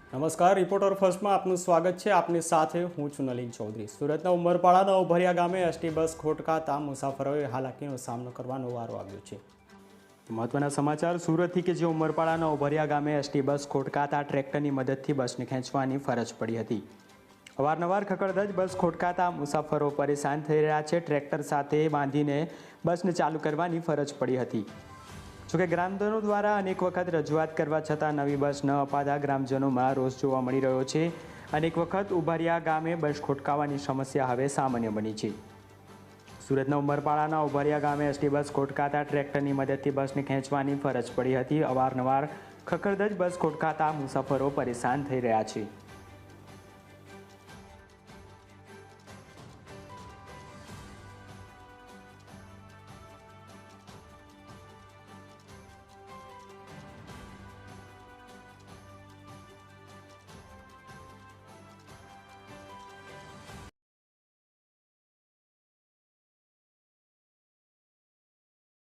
નમસ્કાર, રિપોર્ટર ફર્સ્ટમાં આપનું સ્વાગત છે। આપની સાથે હું છું નલિન ચૌધરી। સુરતના ઉમરપાડાના ઉભરિયા ગામે એસટી બસ ખોટકાતા મુસાફરોએ હાલાકીનો સામનો કરવાનો વારો આવ્યો છે। મહત્વના સમાચાર સુરતથી કે જે ઉમરપાડાના ઉભરિયા ગામે એસટી બસ ખોટકાતા ટ્રેક્ટરની મદદથી બસને ખેંચવાની ફરજ પડી હતી। અવારનવાર ખખડધજ બસ ખોટકાતા મુસાફરો પરેશાન થઈ રહ્યા છે। ટ્રેક્ટર સાથે બાંધીને બસને ચાલુ કરવાની ફરજ પડી હતી। જોકે ગ્રામજનો દ્વારા અનેક વખત રજૂઆત કરવા છતાં નવી બસ ન અપાતા ગ્રામજનોમાં રોષ જોવા મળી રહ્યો છે। અનેક વખત ઉભરિયા ગામે બસ ખોટકાવાની સમસ્યા હવે સામાન્ય બની છે। સુરતના ઉમરપાડાના ઉભરિયા ગામે એસટી બસ ખોટકાતા ટ્રેક્ટરની મદદથી બસને ખેંચવાની ફરજ પડી હતી। અવારનવાર ખખડધજ બસ ખોટકાતા મુસાફરો પરેશાન થઈ રહ્યા છે।